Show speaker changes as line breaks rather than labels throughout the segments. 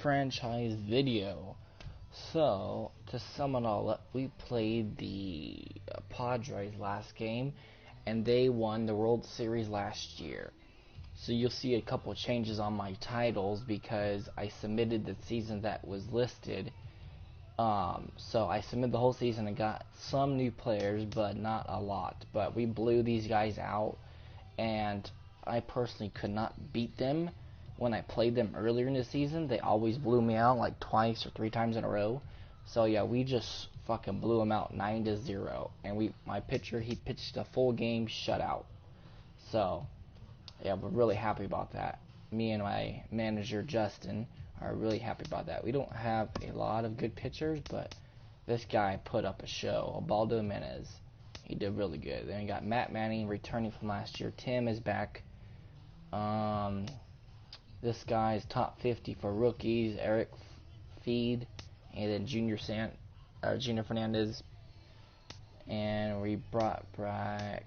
franchise video. So, to sum it all up, we played the Padres last game, and they won the World Series last year. So you'll see a couple changes on my titles because I submitted the season that was listed. So I submitted the whole season and got some new players, but not a lot. But we blew these guys out, and I personally could not beat them when I played them earlier in the season. They always blew me out like twice or 3 times in a row. So yeah, we just fucking blew them out 9-0. And my pitcher, he pitched a full game shutout. So yeah, we're really happy about that. Me and my manager Justin are really happy about that. We don't have a lot of good pitchers, but this guy put up a show. Ubaldo Jimenez, he did really good. Then we got Matt Manning returning from last year. Tim is back. This guy is top 50 for rookies. Eric Feed, and then Junior Fernandez. And we brought back.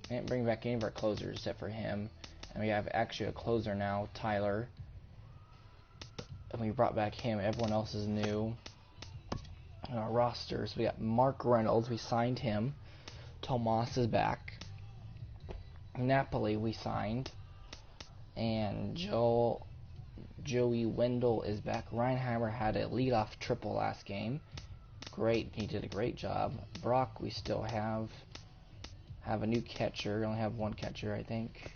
Didn't bring back any of our closers except for him. And we have actually a closer now, Tyler. And we brought back him. Everyone else is new. In our rosters, we got Mark Reynolds. We signed him. Tomas is back. Napoli we signed. And Joey Wendell is back. Reinheimer had a leadoff triple last game. Great. He did a great job. Brock we still have a new catcher. We only have one catcher, I think.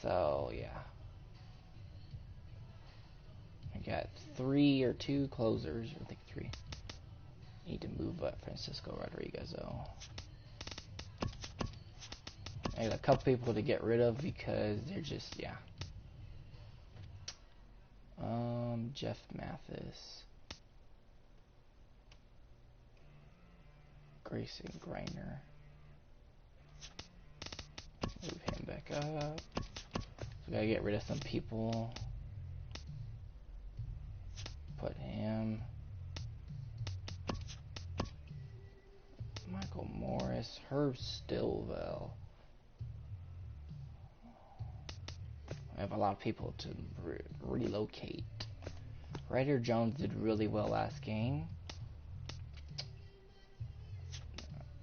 So, yeah. I got 3 or 2 closers. I think 3. Need to move up Francisco Rodriguez, though. I got a couple people to get rid of because they're just, yeah. Jeff Mathis. Grayson Greiner. Move him back up. We gotta get rid of some people. Put him. Michael Morris. Herb Stillwell. I have a lot of people to relocate. Ryder Jones did really well last game.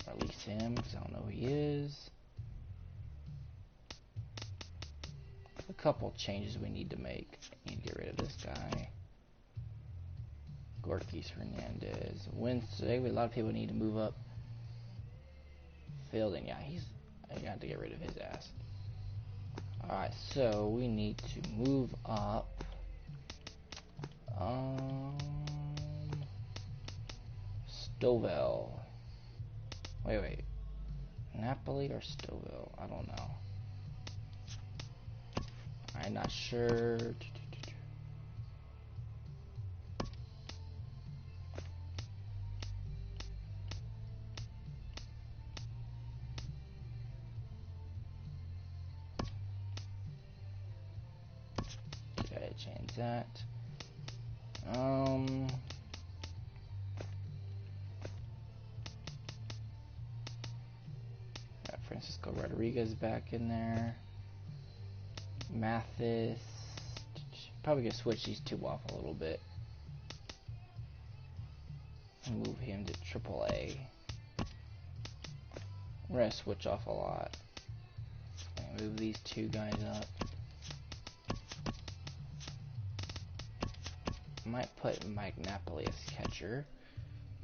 Release him because I don't know who he is. A couple changes we need to make. Need to get rid of this guy. Gorkis Hernandez. Wednesday, a lot of people need to move up. Fielding, yeah, I got to get rid of his ass. Alright, so we need to move up. Stovell. Wait. Napoli or Stovell? I don't know. I'm not sure. Gotta change that. Got Francisco Rodriguez back in there. Mathis. Probably gonna switch these two off a little bit. Move him to AAA. We're gonna switch off a lot. Move these 2 guys up. Might put Mike Napoli as catcher.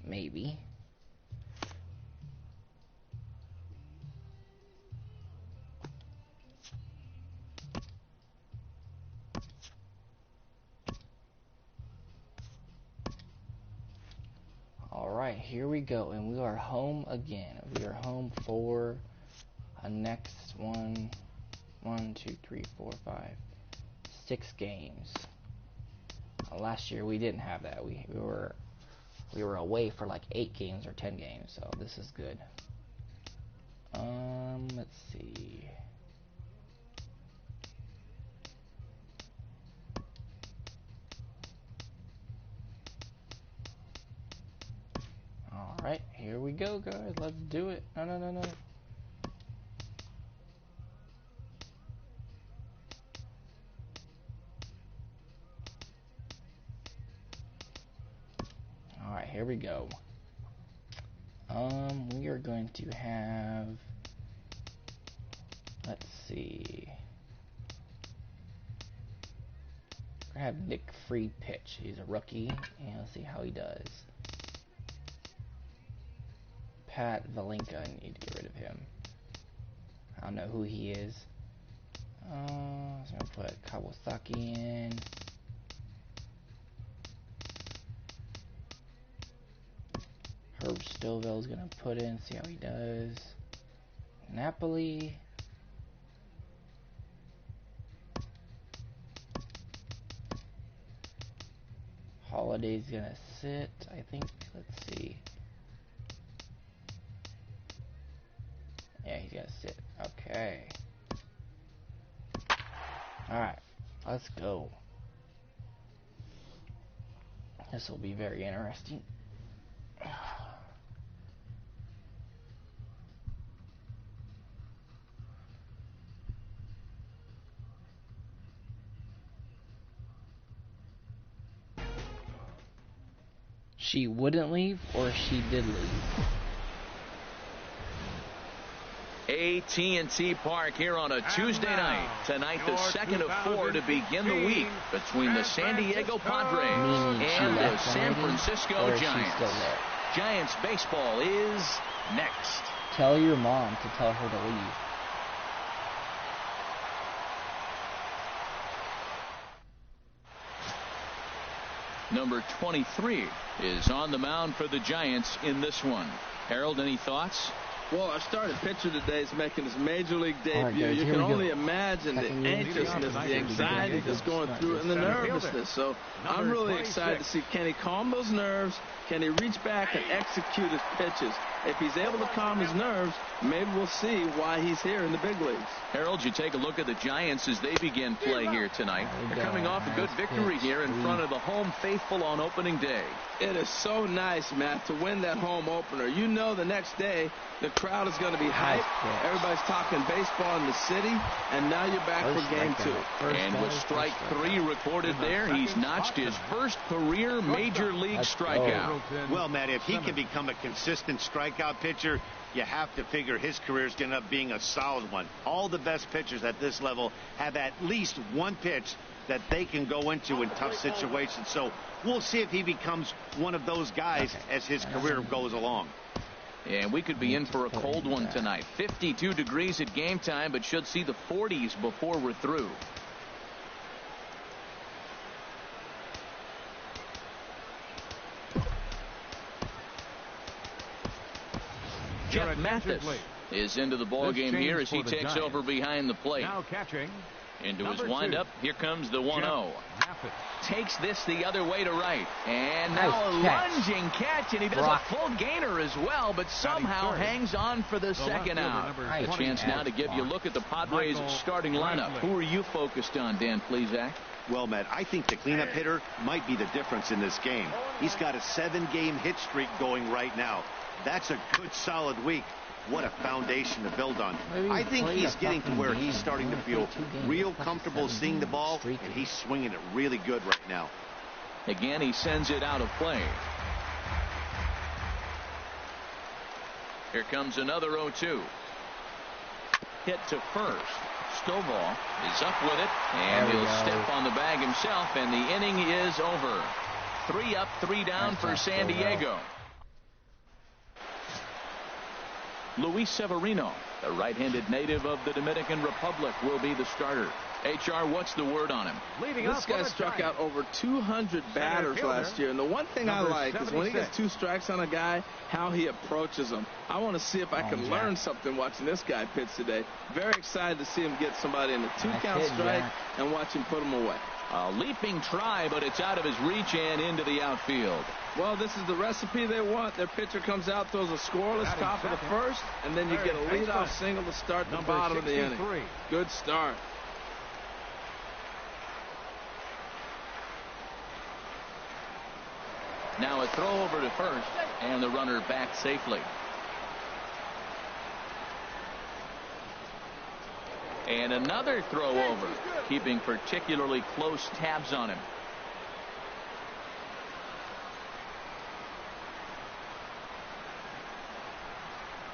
Maybe. Alright, here we go. And we are home again. We are home for a next 1, 2, 3, 4, 5, 6 games. Last year we didn't have that. We were away for like 8 games or 10 games, so this is good. Let's see. Alright, here we go, guys. Let's do it. No. here we go. We are going to have, let's see. We're gonna have Nick Fried pitch. He's a rookie, and let's see how he does. Pat Valenka, I need to get rid of him. I don't know who he is. So I'm gonna put Kawasaki in. Herb Stovall's gonna put in, see how he does. Napoli. Holiday's gonna sit, I think. Let's see. Yeah, he's gonna sit. Okay. Alright, let's go. This will be very interesting. She wouldn't leave, or she did leave?
AT&T Park here on a Tuesday night. Tonight, the second of 4 to begin the week between the San Diego Padres and the San Francisco Giants. Giants baseball is next.
Tell your mom to tell her to leave.
Number 23 is on the mound for the Giants in this one. Harold, any thoughts?
Well, our starting pitcher today is making his major league debut. You can only imagine the anxiousness, the anxiety that's going through, and the nervousness. So I'm really excited to see, can he calm those nerves? Can he reach back and execute his pitches? If he's able to calm his nerves, maybe we'll see why he's here in the big leagues.
Harold, you take a look at the Giants as they begin play here tonight. They're coming off a good victory here in front of the home faithful on opening day.
It is so nice, Matt, to win that home opener. You know the next day the crowd is going to be hyped. Everybody's talking baseball in the city, and now you're back for game 2.
And with strike 3 recorded there, he's notched his first career major league strikeout.
Well, Matt, if he can become a consistent strikeout pitcher, you have to figure his career is going to end up being a solid one. All the best pitchers at this level have at least one pitch that they can go into in tough situations. So we'll see if he becomes one of those guys as his career goes along.
And we could be in for a cold one tonight. 52 degrees at game time, but should see the 40s before we're through. Jeff Mathis is into the ball game here as he takes over behind the plate.
Now catching.
Into his windup. Here comes the 1-0. Takes this the other way to right. And now a lunging catch, and he does a full gainer as well, but somehow hangs on for the second out. A chance now to give you a look at the Padres starting lineup. Who are you focused on, Dan Plesac?
Well, Matt, I think the cleanup hitter might be the difference in this game. He's got a 7-game hit streak going right now. That's a good, solid week. What a foundation to build on. I think he's getting to where he's starting to feel real comfortable seeing the ball, and he's swinging it really good right now.
Again, he sends it out of play. Here comes another 0-2. Hit to first. Stovall is up with it, and he'll step on the bag himself, and the inning is over. 3 up, 3 down for San Diego. Luis Severino, the right-handed native of the Dominican Republic, will be the starter. HR, what's the word on him?
This guy struck out over 200 batters last year, and the one thing I like is when he gets 2 strikes on a guy, how he approaches them. I want to see if I can learn something watching this guy pitch today. Very excited to see him get somebody in the 2-count strike and watch him put them away.
A leaping try, but it's out of his reach and into the outfield.
Well, this is the recipe they want. Their pitcher comes out, throws a scoreless top of the first, and then you get a leadoff single to start the bottom of the inning. Good start.
Now a throw over to first, and the runner back safely. And another throw over, keeping particularly close tabs on him.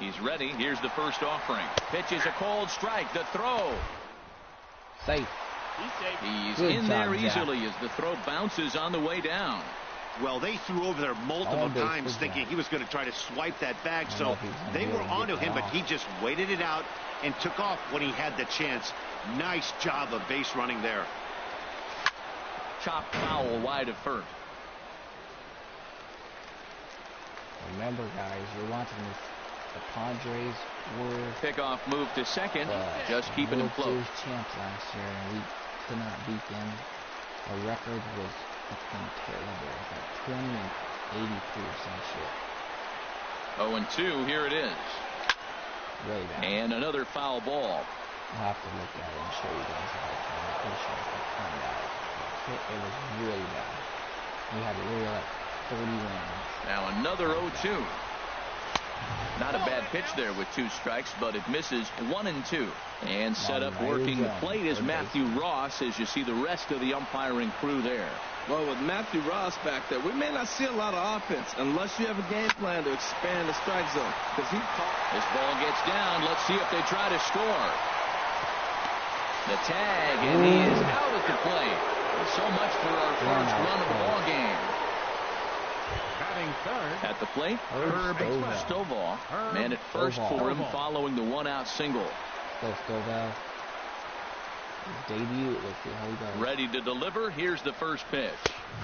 He's ready. Here's the first offering. Pitch is a cold strike. The throw.
Safe.
He's in there easily as the throw bounces on the way down.
Well, they threw over there multiple times thinking he was going to try to swipe that bag, so they were onto him, but he just waited it out and took off when he had the chance. Nice job of base running there.
Chopped foul wide of first.
Remember, guys, you're watching this. The Padres were
pickoff move to second, just keeping him close.
World Series champs last year, and we could not beat them. Our record was fucking terrible, like 20 and 83 or some shit.
0-2, here it is.
Really bad.
And another foul ball.
I'll have to look at it and show you guys if I can. I'm pretty sure I can find out. It was really bad. We had really like 30 wins.
Now another 0-2. Not a bad pitch there with 2 strikes, but it misses 1-2. And set up working the plate is Matthew Ross, as you see the rest of the umpiring crew there.
Well, with Matthew Ross back there, we may not see a lot of offense unless you have a game plan to expand the strike zone. Because
this ball gets down. Let's see if they try to score. The tag, and he is out at the plate. So much for our first run of the ball game. At the plate, Herb Stovall. Man at first for him following the 1-out single.
Stovall. His debut. Let's see how he goes.
Ready to deliver. Here's the first pitch.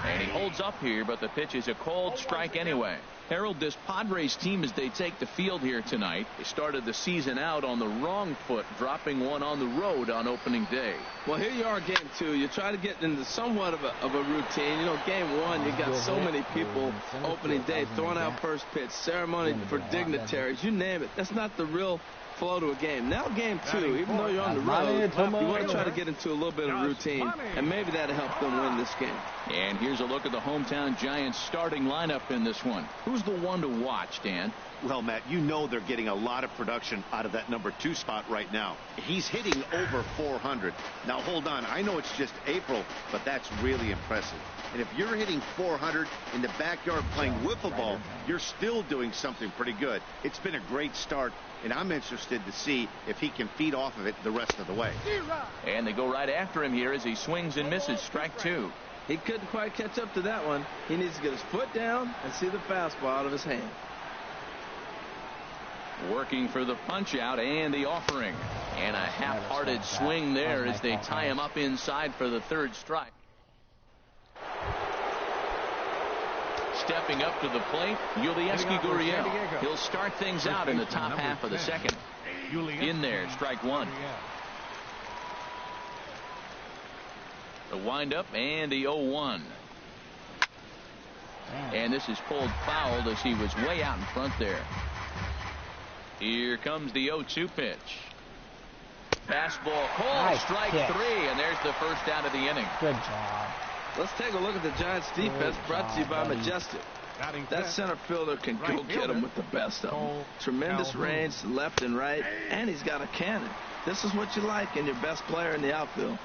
And he holds up here, but the pitch is a cold strike anyway. Harold, this Padres team, as they take the field here tonight, they started the season out on the wrong foot, dropping one on the road on opening day.
Well, here you are, game 2. You try to get into somewhat of a routine. You know, game 1, you got so many people opening day throwing out first pitch, ceremony for dignitaries, you name it. That's not the real flow to a game. Now game 2, even though you're on the road, you want to try to get into a little bit of routine, and maybe that'll help them win this game.
And here's a look at the hometown Giants starting lineup in this one. Who's the one to watch, Dan?
Well, Matt, you know they're getting a lot of production out of that number 2 spot right now. He's hitting over 400. Now, hold on. I know it's just April, but that's really impressive. And if you're hitting 400 in the backyard playing wiffle ball, you're still doing something pretty good. It's been a great start, and I'm interested to see if he can feed off of it the rest of the way.
And they go right after him here as he swings and misses. Strike 2.
He couldn't quite catch up to that one. He needs to get his foot down and see the fastball out of his hand.
Working for the punch out and the offering. And a half-hearted swing there as they tie him up inside for the 3rd strike. Stepping up to the plate, Yulieski Gurriel. He'll start things out in the top half of the 2nd. In there, strike 1. The windup and the 0-1. And this is pulled fouled as he was way out in front there. Here comes the 0-2 pitch. Fastball called, strike 3, and there's the first out of the inning.
Good job.
Let's take a look at the Giants defense, brought to you by Majestic. That center fielder can go get him with the best of them. Tremendous range left and right, and he's got a cannon. This is what you like in your best player in the outfield.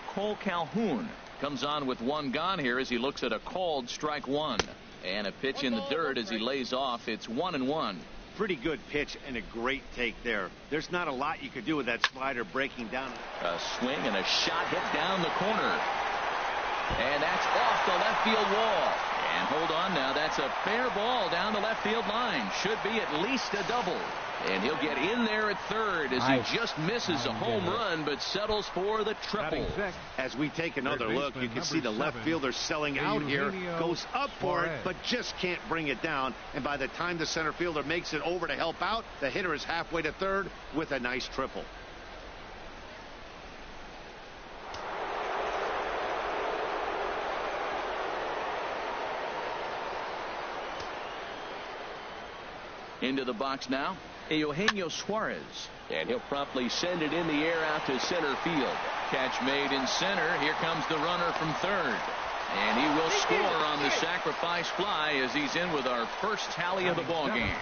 Cole Calhoun comes on with 1 gone here as he looks at a called strike 1. And a pitch in the dirt as he lays off. It's 1-1.
Pretty good pitch and a great take there. There's not a lot you could do with that slider breaking down.
A swing and a shot hit down the corner. And that's off the left field wall. And hold on now, that's a fair ball down the left field line. Should be at least a double. And he'll get in there at 3rd as he just misses a home run but settles for the triple.
As we take another look, you can see the left fielder selling out here. Goes up for it, but just can't bring it down. And by the time the center fielder makes it over to help out, the hitter is halfway to 3rd with a nice triple.
Into the box now, Eugenio Suarez. And he'll promptly send it in the air out to center field. Catch made in center. Here comes the runner from 3rd. And he will score on the sacrifice fly as he's in with our first tally of the ball game.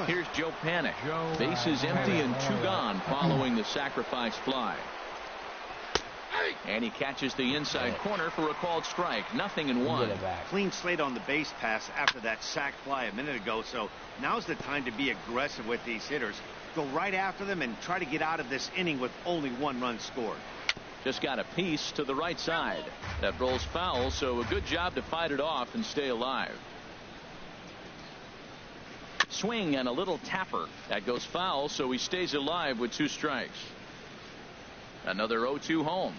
Here's Joe Panik. Bases empty and 2 gone following the sacrifice fly. And he catches the inside corner for a called strike. 0-1.
Clean slate on the base pass after that sac fly a minute ago. So now's the time to be aggressive with these hitters. Go right after them and try to get out of this inning with only 1 run scored.
Just got a piece to the right side. That rolls foul, so a good job to fight it off and stay alive. Swing and a little tapper. That goes foul, so he stays alive with 2 strikes. Another 0-2 home.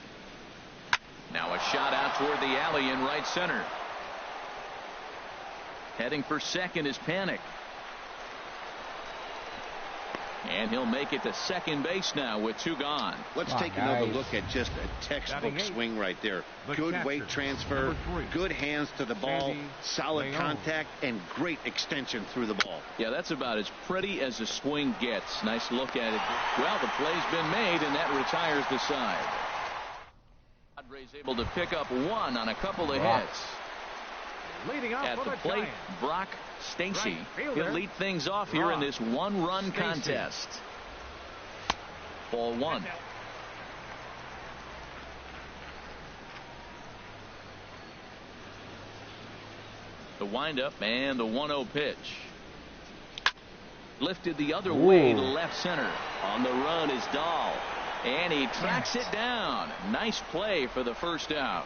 Now a shot out toward the alley in right center. Heading for second is Panik. And he'll make it to second base now with 2 gone.
Let's take another look at just a textbook swing right there. Good weight transfer, good hands to the ball, solid contact, and great extension through the ball.
Yeah, that's about as pretty as a swing gets. Nice look at it. Well, the play's been made, and that retires the side. Padres able to pick up 1 on a couple of hits. At the plate, Brock Stacy. He'll lead things off here in this 1-run contest. Ball 1. The windup and the 1-0 pitch. Lifted the other way to left center. On the run is Dahl. And he tracks it down. Nice play for the first out.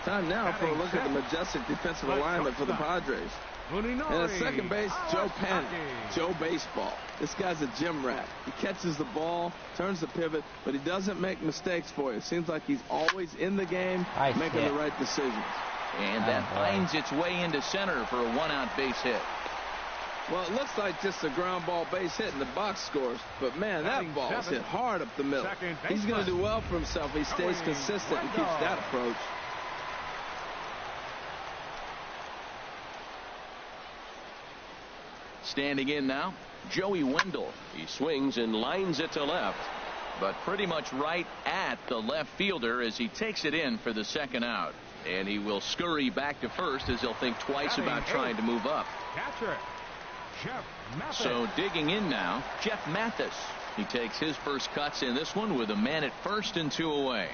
Time now for a look at the majestic defensive alignment for the Padres. And at second base, Joe Panik. Joe Baseball. This guy's a gym rat. He catches the ball, turns the pivot, but he doesn't make mistakes for you. It seems like he's always in the game, making the right decisions.
And that finds its way into center for a 1-out base hit.
Well, it looks like just a ground ball base hit in the box scores, but man, that ball is hit hard up the middle. He's going to do well for himself if he stays consistent and keeps that approach.
Standing in now, Joey Wendell. He swings and lines it to left, but pretty much right at the left fielder as he takes it in for the second out. And he will scurry back to first as he'll think twice about trying to move up.
Catcher, Jeff Mathis.
So digging in now, Jeff Mathis. He takes his first cuts in this one with a man at first and 2 away.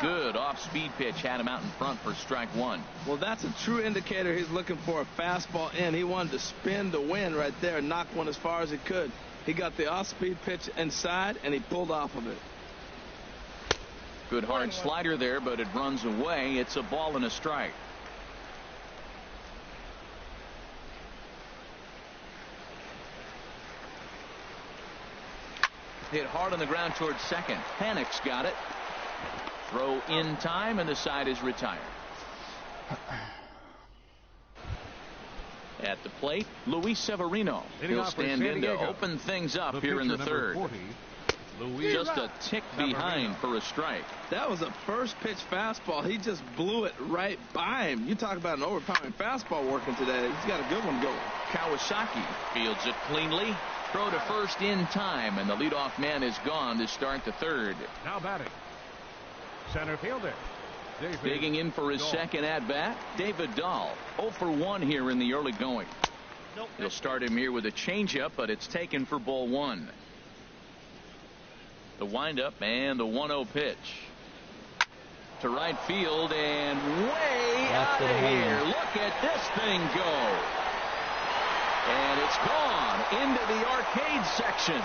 Good off-speed pitch had him out in front for strike 1.
Well, that's a true indicator he's looking for a fastball in. He wanted to spin to win right there and knock one as far as he could. He got the off-speed pitch inside, and he pulled off of it.
Good hard slider there, but it runs away. It's a ball and a strike. Hit hard on the ground towards second. Panik's got it. Throw in time, and the side is retired. At the plate, Luis Severino. He'll stand in to open things up here in the third. Just a tick behind for a strike.
That was a first pitch fastball. He just blew it right by him. You talk about an overpowering fastball working today. He's got a good one going.
Kawasaki fields it cleanly. Throw to first in time, and the leadoff man is gone to start the third.
Now batting, center fielder.
Digging in for his second at-bat, David Dahl. 0 for 1 here in the early going. He'll start him here with a changeup, but it's taken for ball 1. The windup and the 1-0 pitch. To right field and way out of here. Look at this thing go. And it's gone into the arcade section.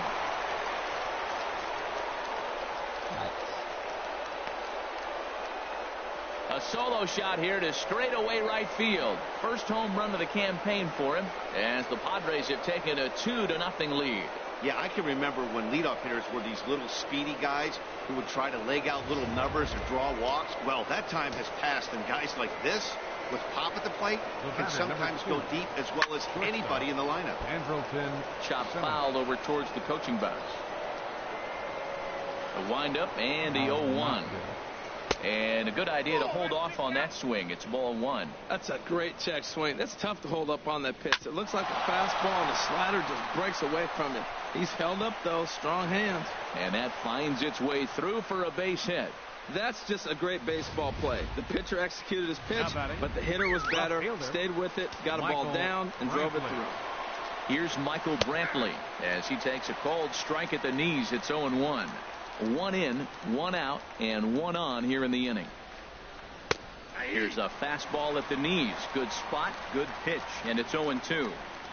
A solo shot here to straightaway right field. First home run of the campaign for him, as the Padres have taken a 2-0 lead.
Yeah, I can remember when leadoff hitters were these little speedy guys who would try to leg out little numbers or draw walks. Well, that time has passed, and guys like this, with pop at the plate, can sometimes go deep as well as anybody in the lineup.
Andrelton
Chopped foul over towards the coaching box. The windup and the 0-1. And a good idea to hold off on that swing. It's ball 1.
That's a great check swing. That's tough to hold up on that pitch. It looks like a fastball, and the slider just breaks away from it. He's held up, though. Strong hands.
And that finds its way through for a base hit.
That's just a great baseball play. The pitcher executed his pitch, but the hitter was better, stayed with it, got a ball down, and drove it through.
Here's Michael Brantley as he takes a called strike at the knees. It's 0-1. 1 in, 1 out, and 1 on here in the inning. Here's a fastball at the knees. Good spot, good pitch, and it's 0-2.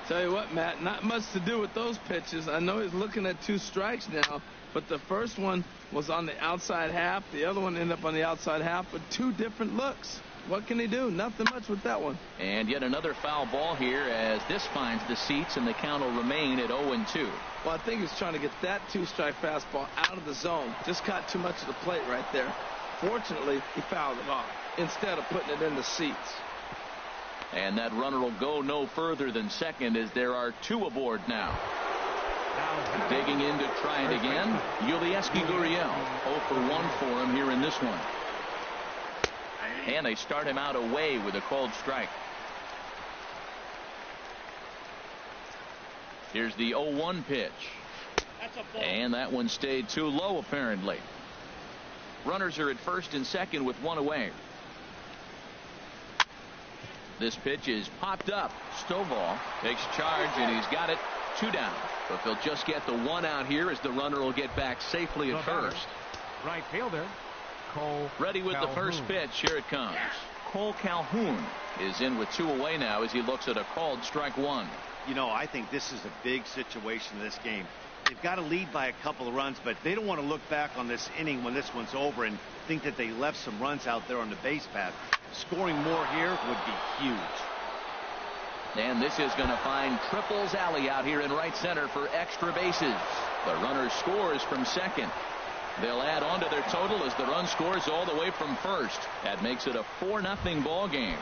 Tell you what, Matt, not much to do with those pitches. I know he's looking at 2 strikes now, but the first one was on the outside half. The other one ended up on the outside half with 2 different looks. What can he do? Nothing much with that one.
And yet another foul ball here as this finds the seats, and the count will remain at 0-2.
Well, I think he's trying to get that 2-strike fastball out of the zone. Just caught too much of the plate right there. Fortunately, he fouled it off instead of putting it in the seats.
And that runner will go no further than second as there are 2 aboard now. Digging in to try it again, Yulieski Gurriel. 0 for 1 for him here in this one. And they start him out away with a called strike. Here's the 0-1 pitch. And that one stayed too low apparently. Runners are at first and second with 1 away. This pitch is popped up. Stovall takes charge, and he's got it. 2 down. But they'll just get the 1 out here as the runner will get back safely at first.
Right fielder, Cole
Ready with
Calhoun.
the first pitch. Here it comes. Cole Calhoun is in with 2 away now as he looks at a called strike 1.
You know, I think this is a big situation in this game. They've got to lead by a couple of runs, but they don't want to look back on this inning when this one's over and think that they left some runs out there on the base path. Scoring more here would be huge.
And this is going to find Triples Alley out here in right center for extra bases. The runner scores from second. They'll add on to their total as the run scores all the way from first. That makes it a 4-0 ball game.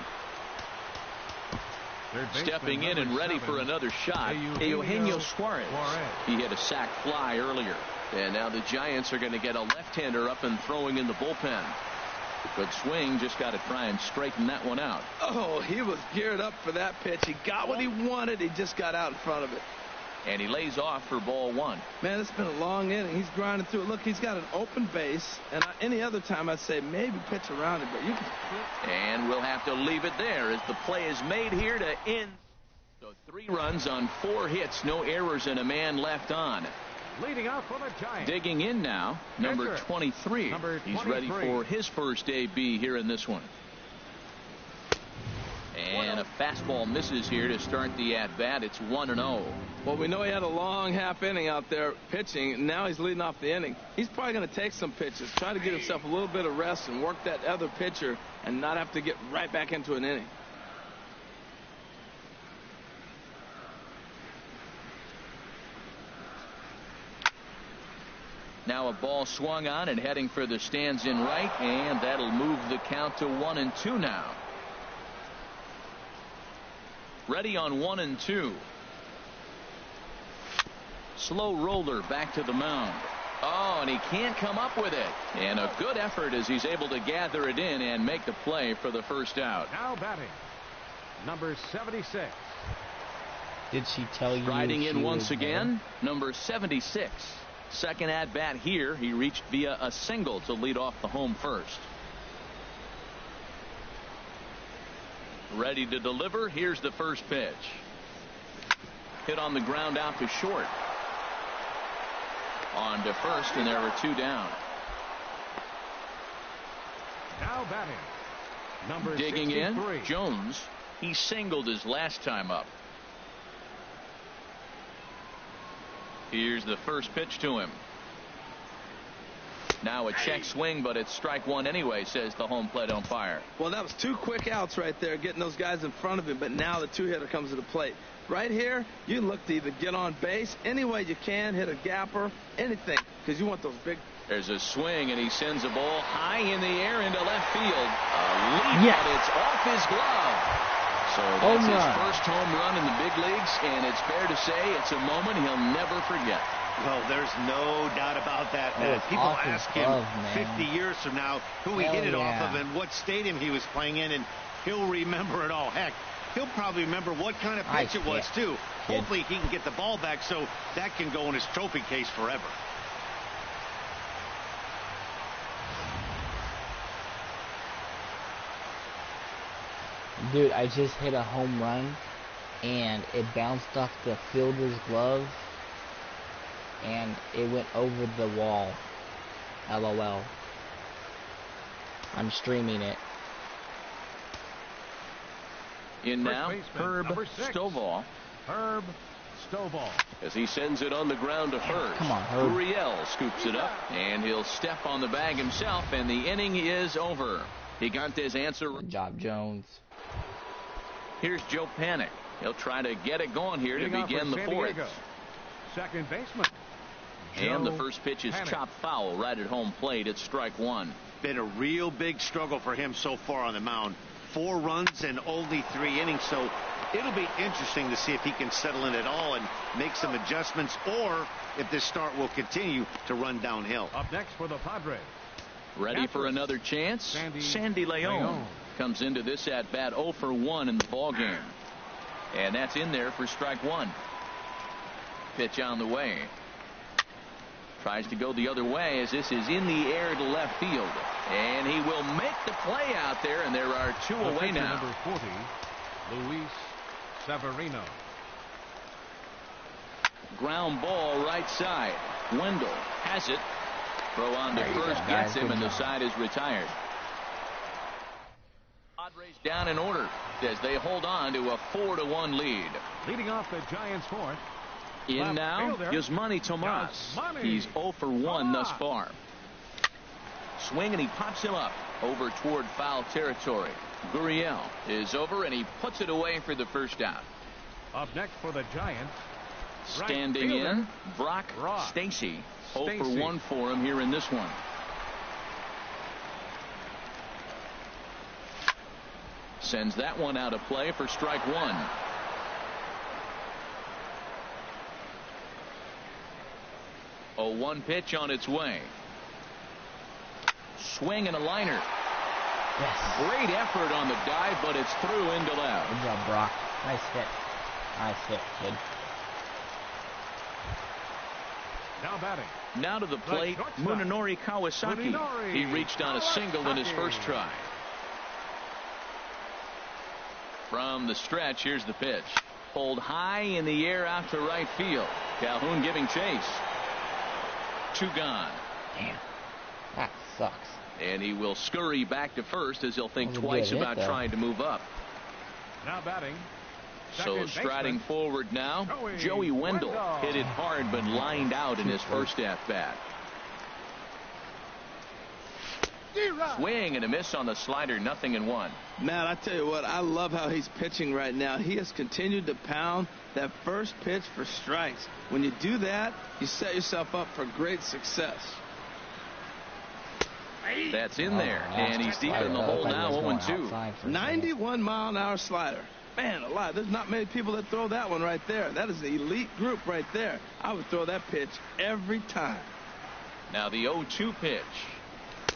Stepping in and ready for another shot, Eugenio Suarez. He hit a sac fly earlier. And now the Giants are going to get a left-hander up and throwing in the bullpen. Good swing, just got to try and straighten that one out.
Oh, he was geared up for that pitch. He got what he wanted. He just got out in front of it.
And he lays off for ball 1.
Man, it's been a long inning. He's grinding through it. Look, he's got an open base. And any other time I'd say maybe pitch around it, but you can.
And we'll have to leave it there as the play is made here to end. So 3 runs on 4 hits, no errors, and a man left on.
Leading out for the Giants.
Digging in now, number 23.
Number 23.
He's ready for his first AB here in this one. And a fastball misses here to start the at-bat. It's 1-0.
Well, we know he had a long half inning out there pitching, and now he's leading off the inning. He's probably going to take some pitches, try to get himself a little bit of rest and work that other pitcher and not have to get right back into an inning.
Now a ball swung on and heading for the stands in right, and that'll move the count to 1-2 now. Ready on 1-2. Slow roller back to the mound. Oh, and he can't come up with it. And a good effort as he's able to gather it in and make the play for the first out.
Now batting, number 76.
Did she tell you?
Riding in once again, number 76. Second at bat here. He reached via a single to lead off the home first. Ready to deliver. Here's the first pitch. Hit on the ground out to short. On to first, and there were 2 down.
Now batting, number
Digging
63.
in, Jones. He singled his last time up. Here's the first pitch to him. Now a check swing, but it's strike 1 anyway, says the home plate umpire.
Well, that was 2 quick outs right there, getting those guys in front of him, but now the 2-hitter comes to the plate. Right here, you look to either get on base any way you can, hit a gapper, anything, because you want those big.
There's a swing, and he sends a ball high in the air into left field. A leap, but it's off his glove. So that's his first home run in the big leagues, and it's fair to say it's a moment he'll never forget.
Well, there's no doubt about that. People ask him 50 years from now who he hit it off of and what stadium he was playing in, and he'll remember it all. Heck, he'll probably remember what kind of pitch it was, too. Hopefully he can get the ball back so that can go in his trophy case forever.
Dude, I just hit a home run, and it bounced off the fielder's glove, and it went over the wall. LOL. I'm streaming it.
In now, Herb Stovall.
Herb Stovall.
As he sends it on the ground to first.
Come on, Herb.
Gurriel scoops it up, and he'll step on the bag himself, and the inning is over. Gigantes answer.
Good job, Jones.
Here's Joe Panik. He'll try to get it going here to begin the fourth.
Second baseman.
And the first pitch is chopped foul right at home plate. It's strike one.
Been a real big struggle for him so far on the mound. 4 runs and only 3 innings, so it'll be interesting to see if he can settle in at all and make some adjustments, or if this start will continue to run downhill.
Up next for the Padres.
Ready for another chance? Sandy Leon comes into this at bat 0 for 1 in the ball game. And that's in there for strike one. Pitch on the way. Tries to go the other way as this is in the air to left field. And he will make the play out there, and there are 2 away now.
Number 40, Luis Severino.
Ground ball right side. Wendell has it. Throw on to first, gets him, and the side is retired. Padres down in order as they hold on to a 4-1 lead.
Leading off the Giants' fourth.
In now, Yasmani Tomas. He's 0 for 1 thus far. Swing, and he pops him up over toward foul territory. Gurriel is over, and he puts it away for the first out.
Up next for the Giants.
Standing in, Brock Stacy. 0 for 1 for him here in this one. Sends that one out of play for strike one. A 1 pitch on its way. Swing and a liner.
Yes.
Great effort on the dive, but it's through into left.
Good job, Brock. Nice hit. Nice hit, kid.
Now batting.
Now to the plate, Munenori Kawasaki. He reached on a single in his first try. From the stretch, here's the pitch. Pulled high in the air out to right field. Calhoun giving chase. 2 gone.
Damn. That sucks.
And he will scurry back to first as he'll think twice about trying to move up.
Now batting.
So striding forward now, Joey Wendell hit it hard but lined out in his first at-bat. Swing and a miss on the slider, 0-1.
Matt, I tell you what, I love how he's pitching right now. He has continued to pound that first pitch for strikes. When you do that, you set yourself up for great success.
That's in there, and he's deep in the hole now, 0-2.
91-mile-an-hour slider. Man alive, there's not many people that throw that one right there. That is the elite group right there. I would throw that pitch every time.
Now the 0-2 pitch.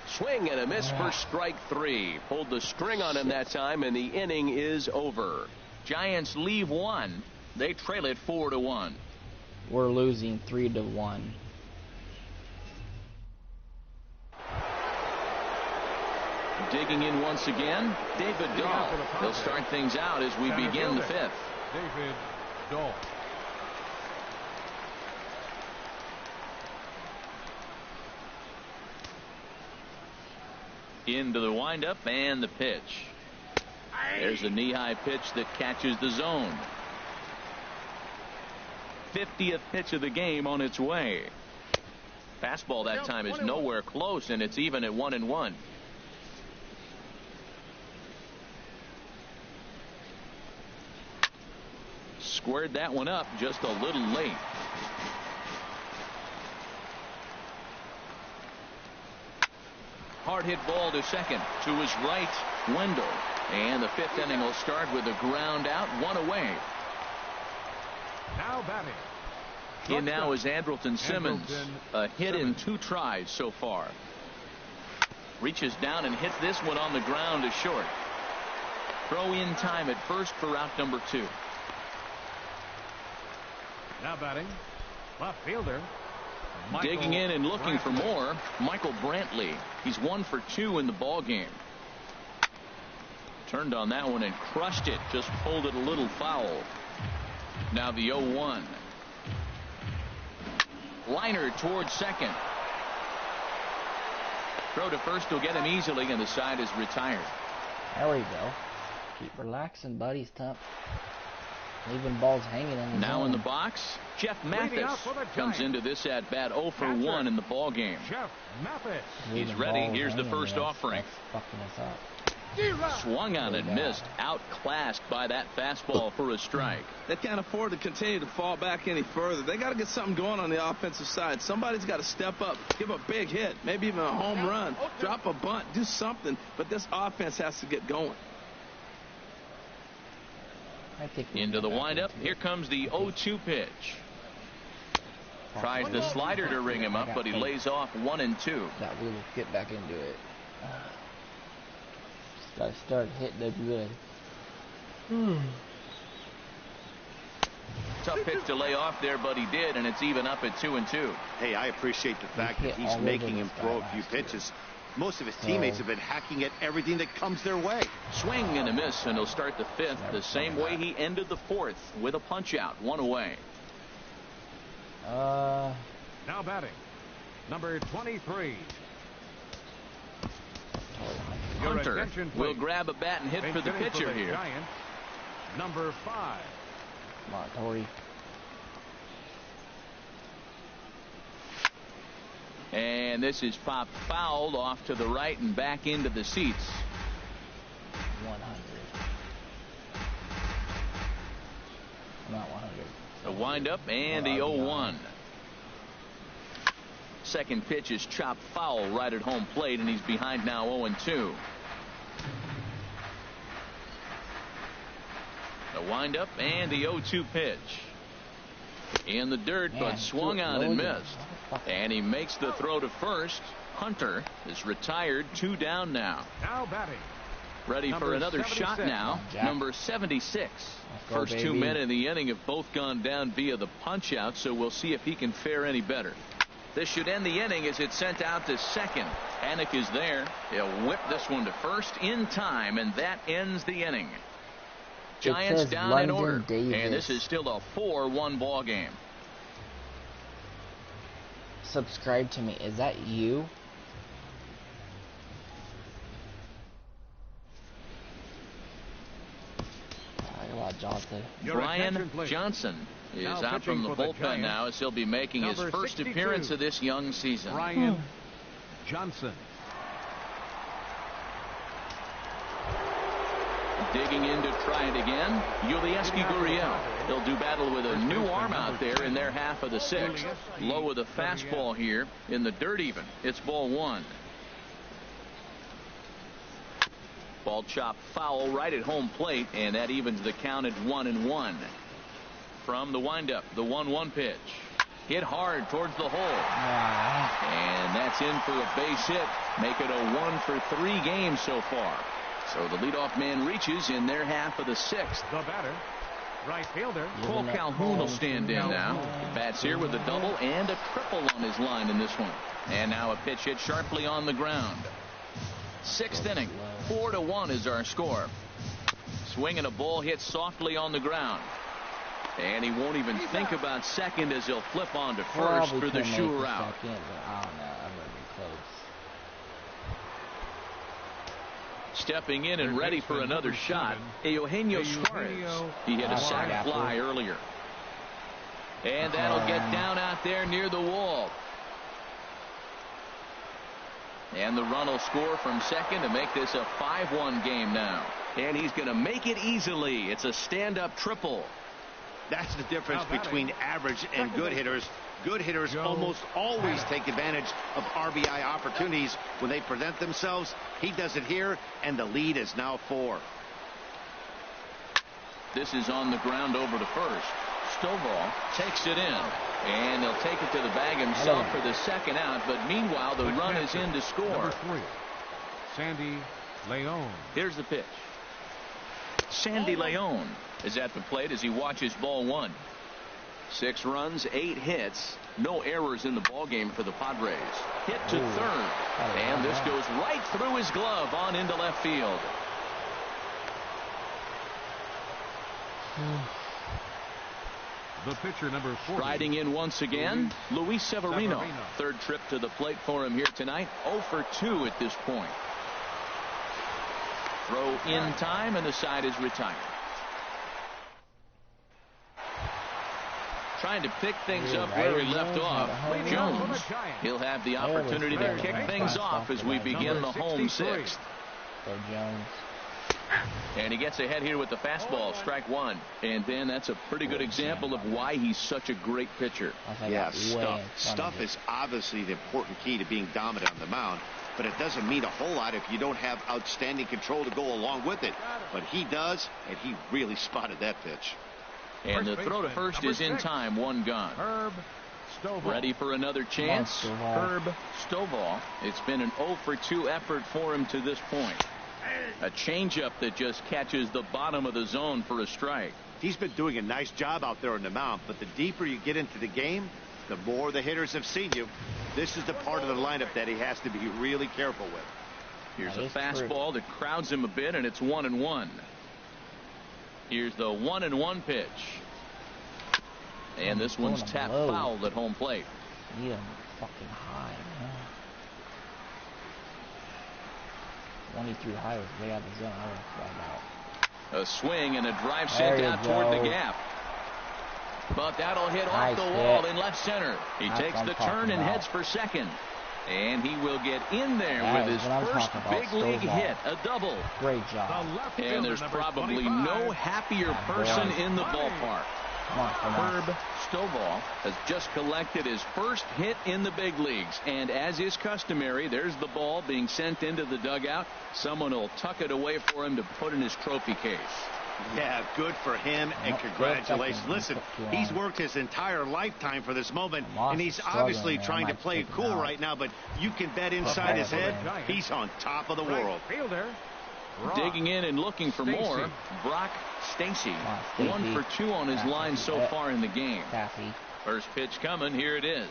Swing and a miss for strike 3. Pulled the string on him that time, and the inning is over. Giants leave 1. They trail it 4-1.
We're losing 3-1.
Digging in once again, David Dahl. He'll start things out as we begin the 5th.
David Dahl.
Into the windup and the pitch. There's a knee-high pitch that catches the zone. 50th pitch of the game on its way. Fastball that time is nowhere close, and it's even at 1-1. Squared that one up just a little late. Hard hit ball to second. To his right, Wendell. And the 5th inning will start with a ground out, 1 away.
Now batting.
In now is Andrelton Simmons. A hit in 2 tries so far. Reaches down and hits this one on the ground to short. Throw in time at first for out number 2.
Now batting, left fielder.
Digging in and looking for more, Michael Brantley. He's 1 for 2 in the ball game. Turned on that one and crushed it. Just pulled it a little foul. Now the 0-1. Liner towards second. throw to first will get him easily, and the side is retired.
There we go. Keep relaxing, buddy. Stop leaving balls hanging in the
Now in the box, Jeff Mathis comes into this at bat 0 for 1 in the ball game.
Jeff Mathis.
He's ready. Here's the first offering.
That's fucking us up.
Swung on and missed. Outclassed by that fastball for a strike.
They can't afford to continue to fall back any further. They got to get something going on the offensive side. Somebody's got to step up, give a big hit, maybe even a home run, drop a bunt, do something. But this offense has to get going.
Into the windup. Here comes the 0-2 pitch. Tries the slider to ring him up, but he lays off 1-2.
That we will get back into it. Just gotta start hitting it good.
Tough pitch to lay off there, but he did, and it's even up at 2-2.
Hey, I appreciate the fact that he's making him throw a few pitches. Most of his teammates have been hacking at everything that comes their way.
Swing and a miss, and he'll start the fifth the same way he ended the fourth, with a punch out, 1 away.
Now batting, number 23.
Hunter will grab a bat and hit for the pitcher here.
Giants, number 5.
Come on, Torrey.
And this is popped fouled off to the right and back into the seats.
100. Not 100.
The windup and the 0-1. Second pitch is chopped foul right at home plate, and he's behind now 0-2. The windup and the 0-2 pitch. In the dirt, but swung on and missed. And he makes the throw to first. Hunter is retired, 2 down now.
Now batting.
Ready for another shot now. Number 76. First 2 men in the inning have both gone down via the punch out, so we'll see if he can fare any better. This should end the inning as it's sent out to second. Panik is there. He'll whip this one to first in time, and that ends the inning. Giants down
London
in order,
Davis.
and this is still a 4-1 ball game.
Subscribe to me. Is that you? Johnson.
Brian Johnson is out from the bullpen now, as he'll be making his first 62. Appearance of this young season.
Brian Johnson.
Digging in to try it again, Yulieski Gurriel. They'll do battle with a new arm out there in their half of the sixth. Low with a fastball here in the dirt even. It's ball 1. Ball chopped foul right at home plate, and that evens the count at 1-1. From the windup, the 1-1 pitch. Hit hard towards the hole. And that's in for a base hit. Make it a 1 for 3 games so far. So the leadoff man reaches in their half of the sixth.
The batter, right fielder.
Cole Calhoun will stand in now. Bats here with a double and a triple on his line in this one. And now a pitch hit sharply on the ground. 6th inning, 4-1 is our score. Swinging a ball hit softly on the ground. And he won't even think about second as he'll flip on to first for the sure out. Stepping in and ready for another shot, Eugenio Suarez. He hit a sac fly earlier. And that'll get down out there near the wall. And the run will score from second to make this a 5-1 game now. And he's going to make it easily. It's a stand-up triple.
That's the difference between average and good hitters. Good hitters almost always take advantage of RBI opportunities when they present themselves. He does it here, and the lead is now 4.
This is on the ground over to first. Stovall takes it in, and he'll take it to the bag himself for the second out, but meanwhile the run is in to score.
Number 3, Sandy Leon.
Here's the pitch. Sandy Leon is at the plate as he watches ball 1. 6 runs, 8 hits, no errors in the ballgame for the Padres. Hit to third, and this goes right through his glove on into left field.
The pitcher, number 40.
Riding in once again, Luis Severino. Third trip to the plate for him here tonight. 0 for 2 at this point. Throw in time, and the side is retired. Trying to pick things up where he left off. Jones. He'll have the opportunity to kick things off as we begin the home sixth.
Go Jones.
And he gets ahead here with the fastball, strike one. And Ben, that's a pretty good example of why he's such a great pitcher.
Yeah, stuff is obviously the important key to being dominant on the mound, but it doesn't mean a whole lot if you don't have outstanding control to go along with it. But he does, and he really spotted that pitch.
And the throw to first is in time, one gone.
Herb Stovall.
Ready for another chance. Herb Stovall. It's been an 0 for 2 effort for him to this point. A changeup that just catches the bottom of the zone for a strike.
He's been doing a nice job out there on the mound, but the deeper you get into the game, the more the hitters have seen you. This is the part of the lineup that he has to be really careful with.
Here's a fastball that crowds him a bit, and it's 1-1. Here's the 1-1 pitch. And this one's tapped foul at home plate.
Yeah, fucking high, man. 23 high was way out of the zone. I would have flat out.
A swing and a drive sent out toward the gap. But that'll hit off the wall in left center. He takes the turn and heads for second. And he will get in there with his first big league hit, a double.
Great job.
And there's probably no happier person in the ballpark. Herb Stovall has just collected his first hit in the big leagues. And as is customary, there's the ball being sent into the dugout. Someone will tuck it away for him to put in his trophy case.
Yeah, good for him, and congratulations. Listen, he's worked his entire lifetime for this moment, and he's obviously trying to play it cool right now, but you can bet inside his head, he's on top of the world.
Digging in and looking for more, Brock Stacy. 1 for 2 on his line so far in the game. First pitch coming, here it is.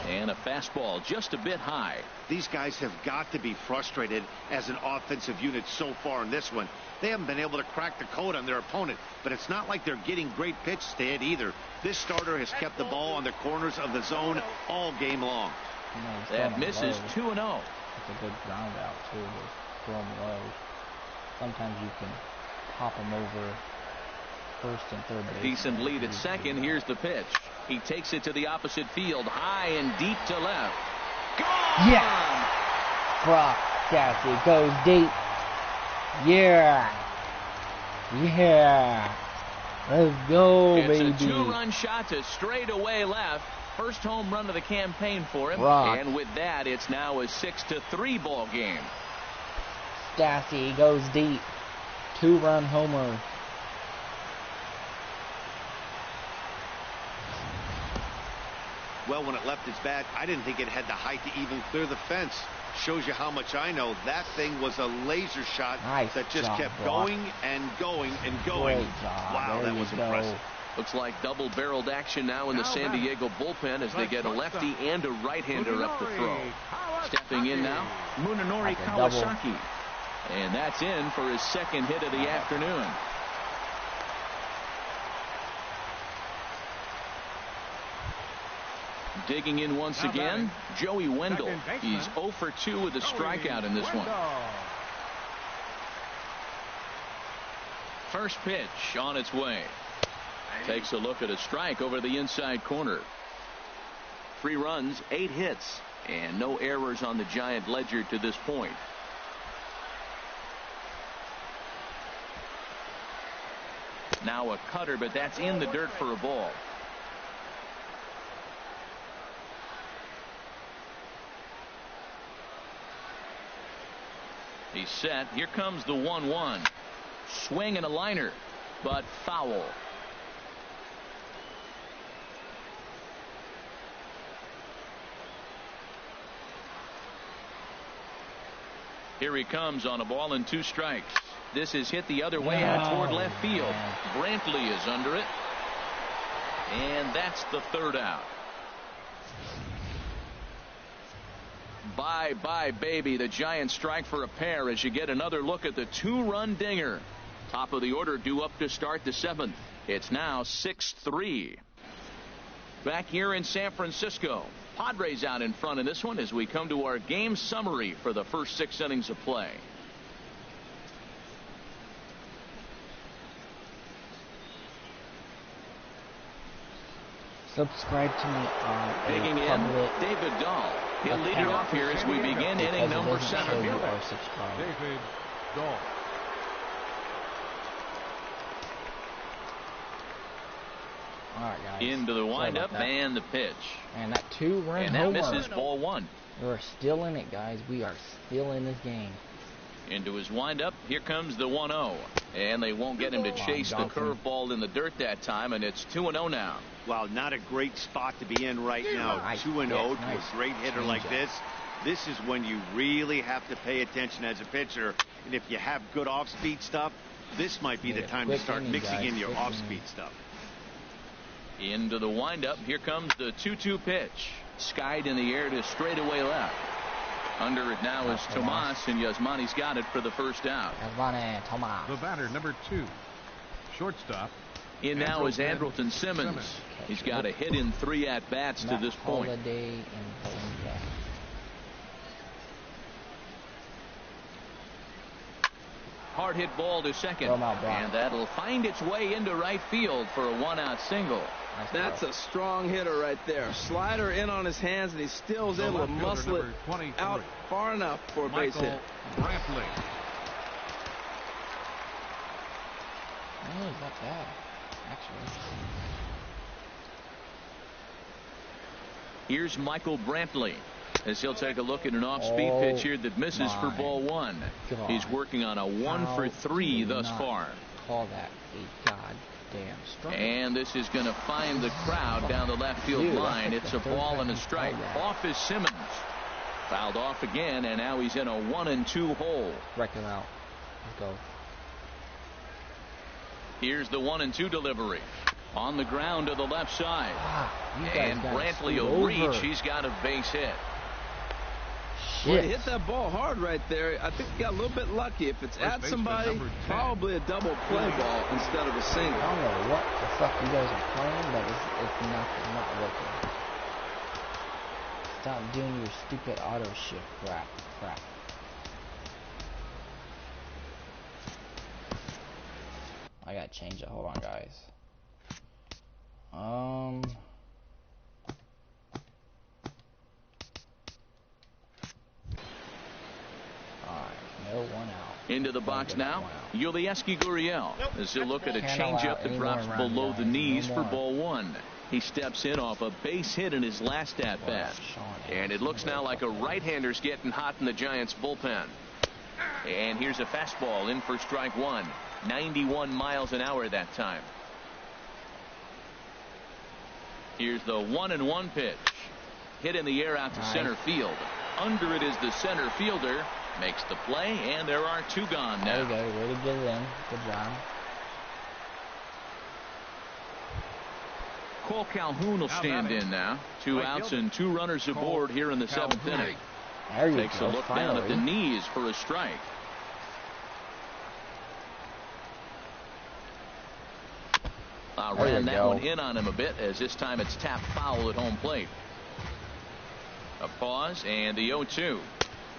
And a fastball just a bit high.
These guys have got to be frustrated as an offensive unit so far in this one. They haven't been able to crack the code on their opponent, but it's not like they're getting great pitches to hit either. This starter has kept the ball on the corners of the zone all game long.
That misses 2-0.
It's a good ground out, too. Just throw him low. Sometimes you can pop him over first and third base.
Decent lead at second. Here's the pitch. He takes it to the opposite field, high and deep to left. Gone!
Yes! Brock Stacy goes deep. Yeah. Yeah. Let's go, baby.
It's a 2-run shot to straightaway left. First home run of the campaign for him.
Brock.
And with that, it's now a 6-3 ball game.
Stacy goes deep. 2-run homer.
Well, when it left his bat, I didn't think it had the height to even clear the fence. Shows you how much I know. That thing was a laser shot that just kept going and going and going. Wow, that was impressive.
Looks like double-barreled action now in the San Diego bullpen as they get a lefty and a right-hander up to throw. Stepping in now, Munenori Kawasaki. And that's in for his second hit of the afternoon. Digging in once again, Joey Wendell. He's 0 for 2 with a strikeout in this one. First pitch on its way. Takes a look at a strike over the inside corner. 3 runs, 8 hits, and no errors on the Giant ledger to this point. Now a cutter, but that's in the dirt for a ball. He's set. Here comes the 1-1. Swing and a liner, but foul. Here he comes on a ball and 2 strikes. This is hit the other way out toward left field. Brantley is under it. And that's the 3rd out. Bye-bye, baby. The Giants strike for a pair as you get another look at the 2-run dinger. Top of the order due up to start the 7th. It's now 6-3. Back here in San Francisco, Padres out in front in this one as we come to our game summary for the first 6 innings of play.
Subscribe to me on
digging in, David Dahl. He'll lead it off here as we begin inning number 7.
David Dahl.
All right, guys.
Into the windup and the pitch.
And that 2-run
and
homer.
That misses ball 1.
We're still in it, guys. We are still in this game.
Into his windup. Here comes the 1-0. And they won't get him to chase the curveball in the dirt that time, and it's 2-0 now.
Well, not a great spot to be in right now. 2-0 to a great hitter like this. This is when you really have to pay attention as a pitcher. And if you have good off-speed stuff, this might be the time to start mixing in your off-speed stuff.
Into the windup. Here comes the 2-2 pitch. Skied in the air to straightaway left. Under it now is Tomas, and Yasmani's got it for the first out.
Tomas.
The batter, number 2. Shortstop.
In now is Andrelton Simmons. He's got a hit in 3 at-bats to this point. Hard hit ball to second. And that'll find its way into right field for a 1-out single.
That's a strong hitter right there. Slider in on his hands, and he still is able to muscle it out far enough for a base hit.
Brantley.
Oh, not bad, actually.
Here's Michael Brantley as he'll take a look at an off-speed pitch here that misses for ball 1. He's working on a 1-for-3 thus far.
Call that a goddamn strike.
And this is going to find the crowd down the left field line. It's a ball and a strike. Off is Simmons. Fouled off again, and now he's in a 1-2 hole.
Wreck him out. Let's go.
Here's the 1-2 delivery. On the ground to the left side. And Brantley will reach. He's got a base hit.
Well, he hit that ball hard right there. I think he got a little bit lucky. If it's at somebody, probably a double play ball instead of a single.
I don't know what the fuck you guys are playing, but it's not working. Stop doing your stupid auto shift crap. I gotta change it. Hold on, guys. No, 1 out.
Into the box now, Yulieski Gurriel as he'll look at a changeup that drops below the knees for ball 1. He steps in off a base hit in his last at-bat. And it looks now like a right-hander's getting hot in the Giants' bullpen. And here's a fastball in for strike 1. 91 miles an hour that time. Here's the 1-1 pitch. Hit in the air out to center field. Under it is the center fielder. Makes the play, and there are 2 gone now.
There you go. Really good in. Good job.
Cole Calhoun will stand in now. 2 outs and 2 runners aboard here in the 7th inning. Takes a look down at the knees for a strike. Ran that one in on him a bit, as this time it's tapped foul at home plate. A pause and the 0-2.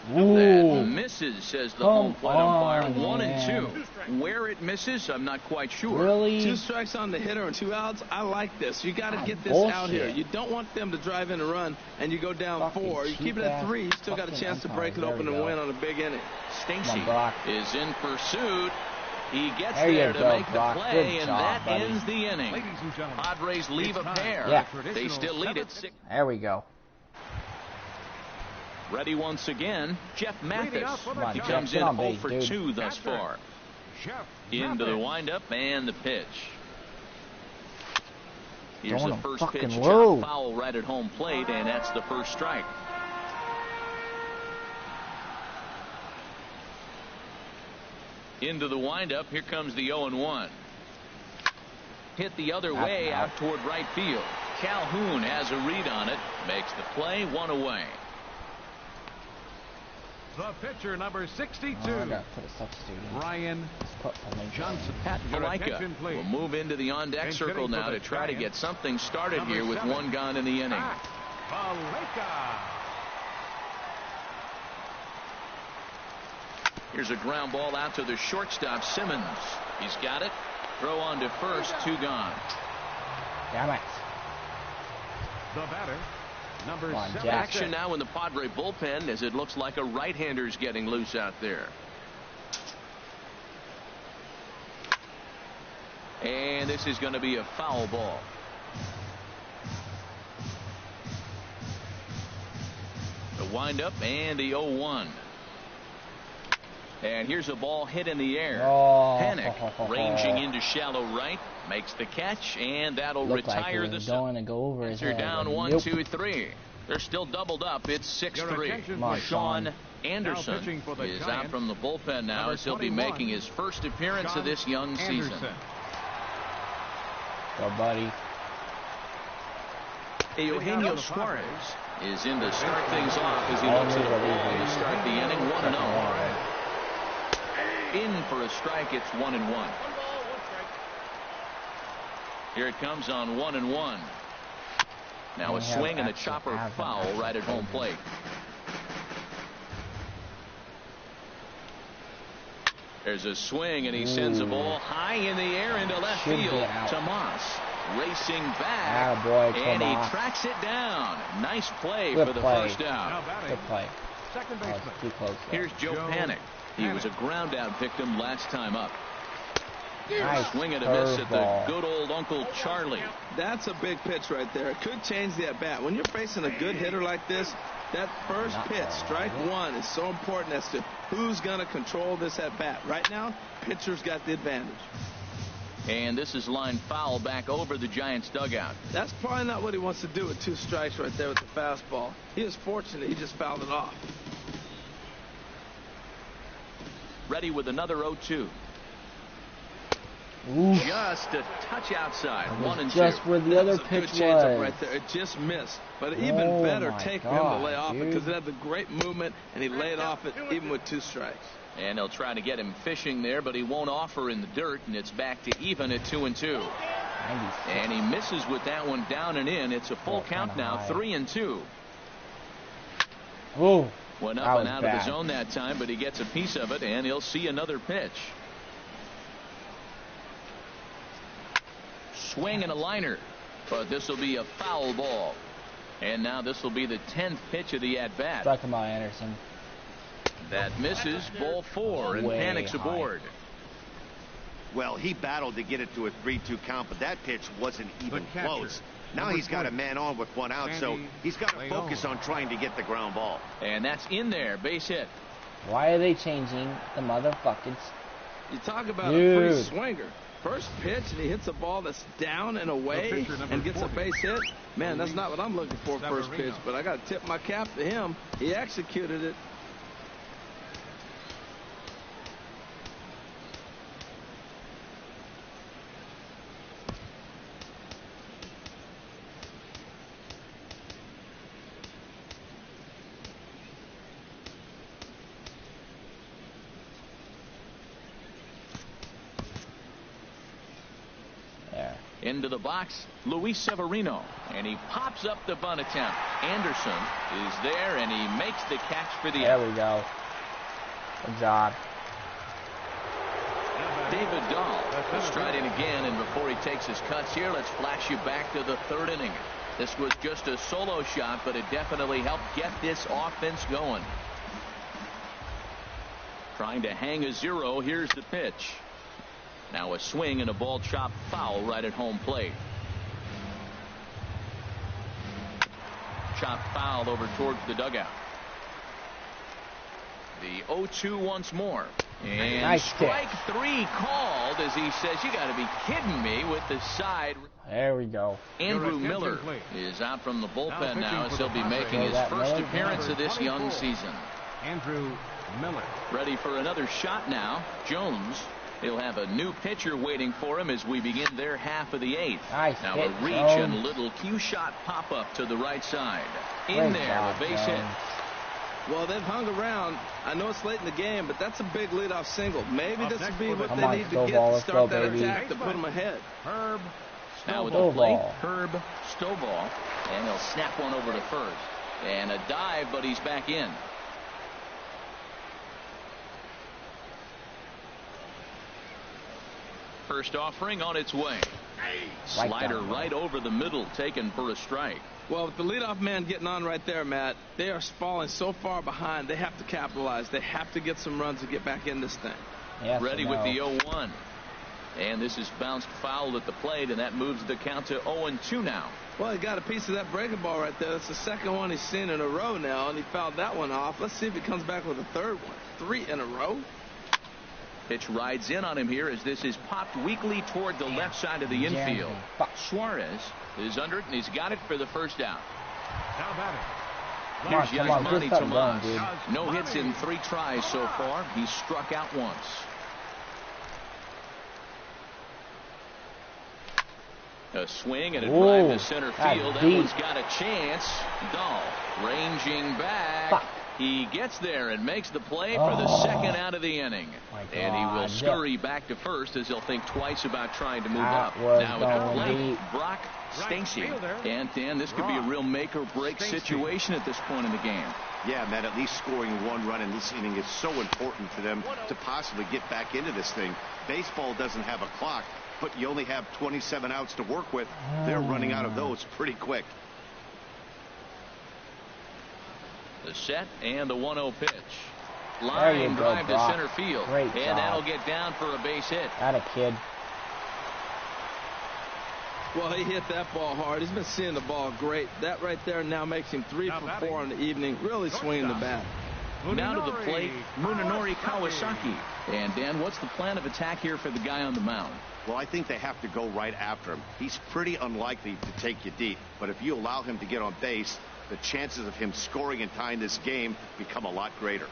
That misses, says the home plate umpire. 1-2. Where it misses, I'm not quite sure.
Really?
2 strikes on the hitter and 2 outs. I like this. You got to get this out here. You don't want them to drive in a run and you go down 4. You keep it at 3. You still got a chance to break it open and win on a big inning.
Stacey is in pursuit. He gets there to make the play, and that ends the inning. Padres leave a pair. They still lead it 6.
There we go.
Ready once again, Jeff Mathis. He comes in 0 for 2 thus far. Into the windup and the pitch. Here's the first pitch, chopped foul right at home plate, and that's the first strike. Into the windup, here comes the 0-1. Hit the other way out toward right field. Calhoun has a read on it, makes the play, 1 away.
The pitcher, number 62.
Oh, I gotta put a substitute in.
Ryan Johnson.
Pat Valaika will move into the on-deck circle now to try to get something started here with 1 gone in the inning.
Valaika.
Here's a ground ball out to the shortstop, Simmons. He's got it. Throw on to first, 2 gone.
Damn it.
The batter, number 7.
Action now in the Padre bullpen as it looks like a right-hander's getting loose out there. And this is going to be a foul ball. The windup and the 0-1. And here's a ball hit in the air. Panic ranging into shallow right, makes the catch, and that'll retire the
going to go over his
head. They're down 1, 2, 3. They're still doubled up. It's 6-3. Sean Anderson is out from the bullpen now as he'll be making his first appearance of this young season.
Go, buddy.
Eugenio Suarez is in to start things off as he looks at the ball to start the inning 1-0. In for a strike, it's 1-1. Here it comes on 1-1. Now a swing and a chopper foul right at home plate. There's a swing and he sends a ball high in the air into left field. Tomas racing back and he tracks it down. Nice play for the first out.
Good play.
Second baseman.
Too close.
Here's Joe Panik. He was a ground out victim last time up.
Nice
swing and a miss at the good old Uncle Charlie.
That's a big pitch right there. It could change the at bat. When you're facing a good hitter like this, that first pitch, strike one, is so important as to who's going to control this at bat. Right now, pitcher's got the advantage.
And this is line foul back over the Giants dugout.
That's probably not what he wants to do with 2 strikes right there with the fastball. He was fortunate. He just fouled it off.
Ready with another 0-2.
Oof.
Just a touch outside. 1-2.
Just where the other pitch was.
Right there. It just missed. But even better take him to lay off it because it had the great movement and he laid off it even with 2 strikes.
And they'll try to get him fishing there, but he won't offer in the dirt, and it's back to even at 2-2. And he misses with that one down and in. It's a full count now, 3-2.
Oh,
went up and out of the zone that time, but he gets a piece of it, and he'll see another pitch. Swing and a liner, but this will be a foul ball. And now this will be the 10th pitch of the at-bat.
Strike him out, Anderson.
That misses, ball 4, and Panik's aboard.
Well, he battled to get it to a 3-2 count, but that pitch wasn't even close. Now he's got a man on with 1 out, so he's got to focus on trying to get the ground ball.
And that's in there, base hit.
Why are they changing the motherfuckers?
You talk about a free swinger. First pitch, and he hits a ball that's down and away and gets a base hit. Man, that's not what I'm looking for first pitch, but I got to tip my cap to him. He executed it.
Into the box, Luis Severino, and he pops up the bunt attempt. Anderson is there, and he makes the catch for the
out. There we go. Good job.
David Dahl striding again, and before he takes his cuts here, let's flash you back to the 3rd inning. This was just a solo shot, but it definitely helped get this offense going. Trying to hang a 0. Here's the pitch. Now a swing and a ball chopped foul right at home plate. Chopped foul over towards the dugout. The 0-2 once more. And
nice
strike 3 called as he says, you got to be kidding me with the side.
There we go.
Andrew Miller is out from the bullpen now as he'll be making his first appearance of this young season.
Andrew Miller.
Ready for another shot now. Jones. He'll have a new pitcher waiting for him as we begin their half of the 8th.
Nice
now
hit,
a reach
Jones.
And little cue shot pop up to the right side. In there, a base hit.
Well, they've hung around. I know it's late in the game, but that's a big leadoff single. Maybe this would be what they need to get to start that attack to put them ahead.
Herb
Now with the plate, Herb Stovall, and they'll snap one over to first. And a dive, but he's back in. First offering on its way. Slider right over the middle, taken for a strike.
Well, with the leadoff man getting on right there, Matt, they are falling so far behind. They have to capitalize. They have to get some runs to get back in this thing.
Yes,
ready with the 0-1. And this is bounced foul at the plate, and that moves the count to 0-2 now.
Well, he got a piece of that breaking ball right there. That's the second one he's seen in a row now, and he fouled that one off. Let's see if he comes back with a third one. 3 in a row.
Pitch rides in on him here as this is popped weakly toward the left side of the infield. Suarez is under it, and he's got it for the first out.
Now batting.
Here's Yasmani Tomas. No hits in 3 tries so far. He's struck out once. A swing and a drive to center field. That one's got a chance. Dahl ranging back. He gets there and makes the play for the second out of the inning. And he will scurry back to first as he'll think twice about trying to move up. Now at the plate, Brock Stacy. And Dan, this could be a real make or break situation at this point in the game.
Yeah, man, at least scoring 1 run in this inning is so important to them to possibly get back into this thing. Baseball doesn't have a clock, but you only have 27 outs to work with. They're running out of those pretty quick.
The set and the 1-0 pitch. Line drive to center field. And that'll get down for a base hit.
Got a kid.
Well, he hit that ball hard. He's been seeing the ball great. That right there now makes him 3 for 4 in the evening. Really swinging the bat.
Now to the plate, Munenori Kawasaki. And Dan, what's the plan of attack here for the guy on the mound?
Well, I think they have to go right after him. He's pretty unlikely to take you deep. But if you allow him to get on base, the chances of him scoring and tying this game become a lot greater.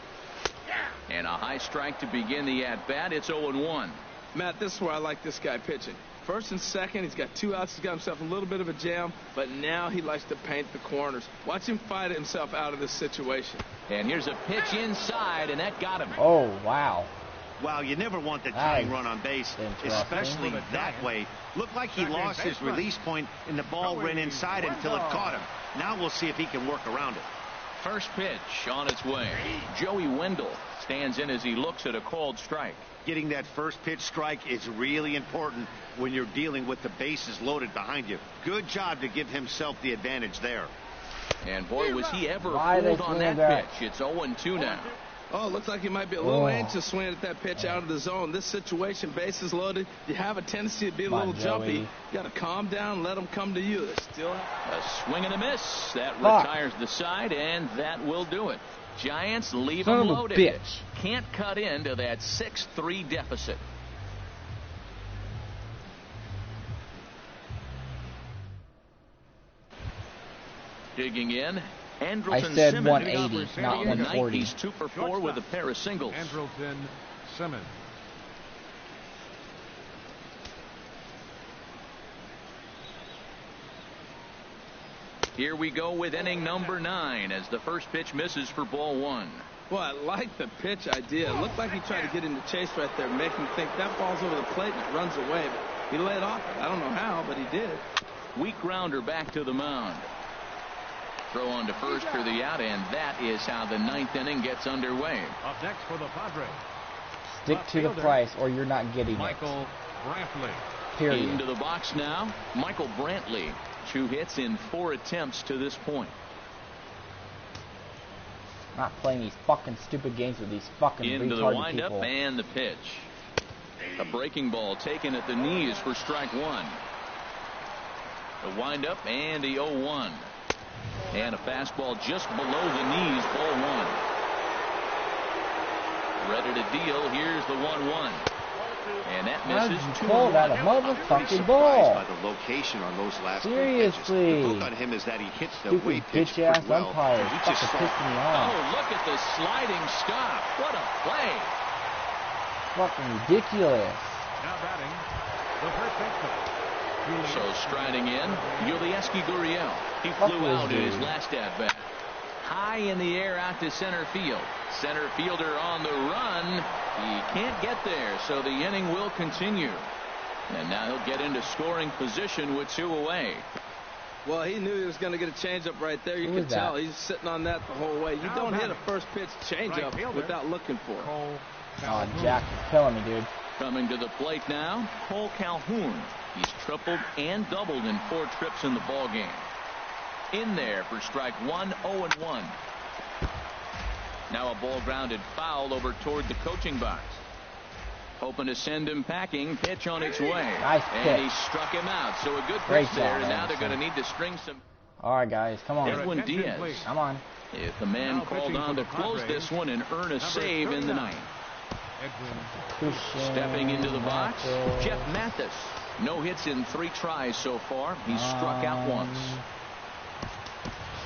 And a high strike to begin the at-bat. It's 0-1.
Matt, this is where I like this guy pitching. First and second, he's got 2 outs. He's got himself a little bit of a jam, but now he likes to paint the corners. Watch him fight himself out of this situation.
And here's a pitch inside, and that got him.
Oh, wow.
Wow, you never want the tying run on base, especially that way. Looked like he lost his release point, and the ball ran inside until it caught him. Now we'll see if he can work around it.
First pitch on its way. Joey Wendell stands in as he looks at a called strike.
Getting that first pitch strike is really important when you're dealing with the bases loaded behind you. Good job to give himself the advantage there.
And boy, was he ever fooled on that pitch. It's 0-2 now.
Oh, looks like he might be a little anxious swinging at that pitch out of the zone. This situation, bases loaded, you have a tendency to be a little jumpy. You got to calm down, let them come to you. They're still
a swing and a miss. That retires the side, and that will do it. Giants leave them loaded. Can't cut into that 6-3 deficit. Digging in. Andrelton
I said
Simmons
180, not 140.
He's 2 for 4 with a pair of singles.
Andrelton Simmons.
Here we go with inning number 9 as the first pitch misses for ball 1.
Well, I like the pitch idea. It looked like he tried to get into chase right there, make him think that ball's over the plate and it runs away. But he laid off it. I don't know how, but he did.
Weak grounder back to the mound. Throw on to first for the out, and that is how the 9th inning gets underway.
Up next for the Padres.
Stick to the price or you're not getting
Michael Brantley.
Period.
Into the box now, Michael Brantley. 2 hits in 4 attempts to this point.
Not playing these fucking stupid games with these fucking
into the windup
people.
And the pitch. A breaking ball taken at the knees for strike 1. The windup and the 0-1. And a fastball just below the knees, ball 1. Ready to deal. Here's the 1-1. And that misses.
How did you call that a motherfucking ball?
By the location on those last
Seriously.
The look on him is that he hits the
Stupid
way pitch
bitch ass
well.
umpires.
He
Fucking
just
pissing me off.
Oh, look at the sliding stop. What a play.
Fucking ridiculous.
Now batting, the first baseman.
So striding in, Yulieski Gurriel. He flew out in his last at-bat. high in the air out to center field. Center fielder on the run. He can't get there, so the inning will continue. And now he'll get into scoring position with 2 away.
Well, he knew he was going to get a changeup right there. You could tell he's sitting on that the whole way. You don't hit a first pitch changeup without looking for it.
Oh, Jack is killing me, dude.
Coming to the plate now, Cole Calhoun. He's tripled and doubled in 4 trips in the ball game. In there for strike 1, 0-1. Now a ball grounded foul over toward the coaching box. Hoping to send him packing. Pitch on its way.
Nice pitch.
And he struck him out. So a good pitch there. And now they're going to need to string some.
All right, guys, come on.
Edwin Diaz.
Come on.
If the man called on to close this one and earn a save in the ninth. Stepping into the box, Jeff Mathis. No hits in 3 tries so far. He's struck out once.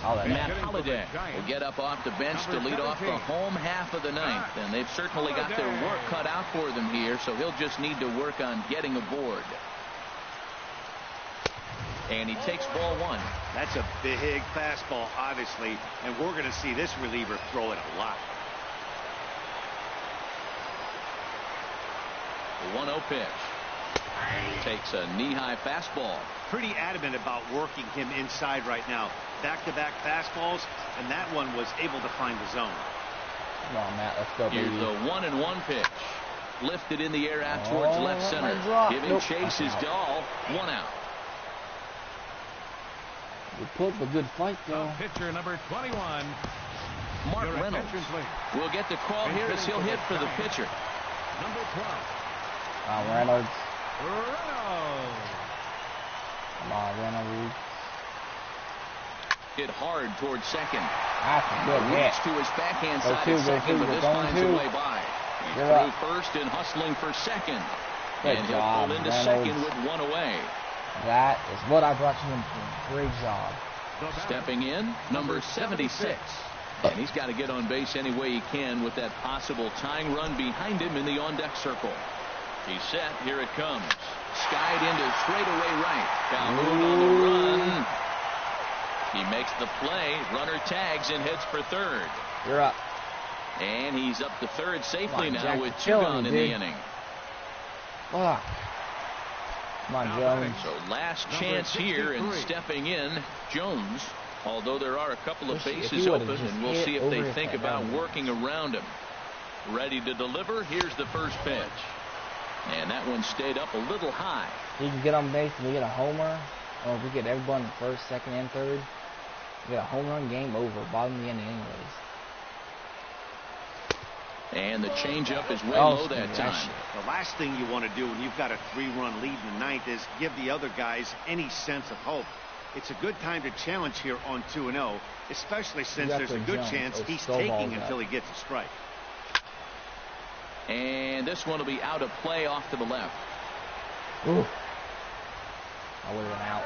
Matt Holliday will get up off the bench to lead off the home half of the ninth. And they've certainly got their work cut out for them here, so he'll just need to work on getting aboard. And he takes ball 1.
That's a big fastball, obviously, and we're going to see this reliever throw it a lot.
The 1-0 pitch. Takes a knee-high fastball.
Pretty adamant about working him inside right now. Back-to-back fastballs, and that one was able to find the zone.
Come on, Matt, let's go, baby.
Here's the 1-1 pitch. Lifted in the air out towards left center. Giving chase is Dahl. 1 out.
We put up a good fight, though.
Pitcher number 21.
Mark Reynolds will get the call here as he'll hit for the pitcher.
Number 12.
Reynolds.
Reynolds.
Come on, Reynolds.
Hit hard towards second.
That's a good hit.
To his backhand side at second, but this finds a way by. He's through first and hustling for second.
Good
and
job,
he'll pull into
Reynolds.
second with 1 away.
That is what I brought you in for. Great job.
Stepping in, number 76. And he's got to get on base any way he can with that possible tying run behind him in the on-deck circle. He's set. Here it comes. Skied into straightaway right. Calhoun on the run. He makes the play. Runner tags and heads for third.
You're up.
And he's up to third safely now
Jack,
with 2 gone in the inning.
Fuck. Come on, Jones.
So last chance here, and stepping in, Jones. Although there are a couple of bases open, and we'll see if they think about working around him. Ready to deliver. Here's the first pitch. And that one stayed up a little high.
He can get on base and we get a homer. Or if we get everyone in first, second, and third, we get a home run, game over. Bottom of the inning anyways.
And the changeup is way low that time.
The last thing you want to do when you've got a 3-run lead in the ninth is give the other guys any sense of hope. It's a good time to challenge here on 2-0, especially since there's a good chance he's taking until he gets a strike.
And this one will be out of play off to the left.
Ooh. I would have been out.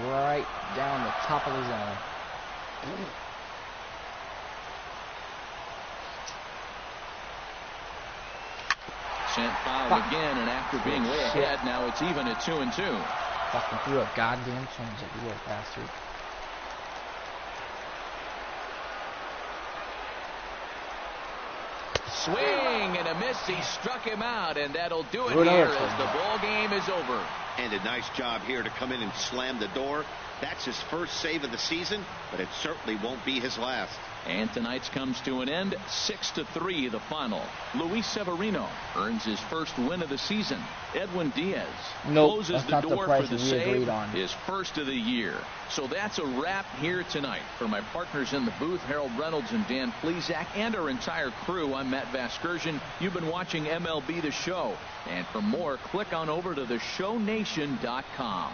Right down the top of the zone.
Sent foul again, and after being way ahead, now it's even at 2-2.
Fucking threw a goddamn changeup, you little bastard.
Swing and a miss. He struck him out, and that'll do it here as the ball game is over.
And a nice job here to come in and slam the door. That's his first save of the season, but it certainly won't be his last.
And tonight's comes to an end. 6-3 the final. Luis Severino earns his first win of the season. Edwin Diaz closes the door for the save, his first of the year. So that's a wrap here tonight. For my partners in the booth, Harold Reynolds and Dan Plesac, and our entire crew, I'm Matt Vasgersian. You've been watching MLB The Show. And for more, click on over to theshownation.com.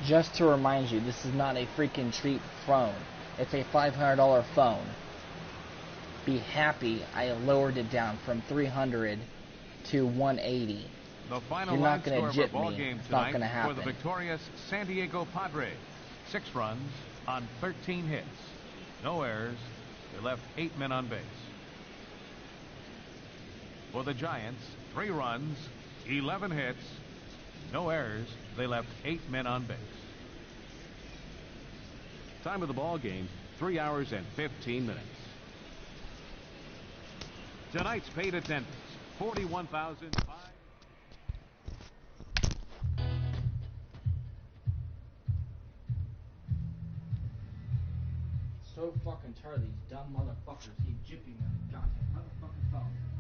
Just to remind you, this is not a freaking cheap phone. It's a $500 phone. Be happy I lowered it down from $300 to $180.
The final
You're not going to jip
ball
me.
game
It's not going to happen.
For the victorious San Diego Padres. 6 runs on 13 hits. No errors. They left 8 men on base. For the Giants, 3 runs, 11 hits, no errors. They left 8 men on base. Time of the ball game, 3 hours and 15 minutes. Tonight's paid attendance, 41,005.
So fucking tired of these dumb motherfuckers keep jipping me on the goddamn motherfucking phone.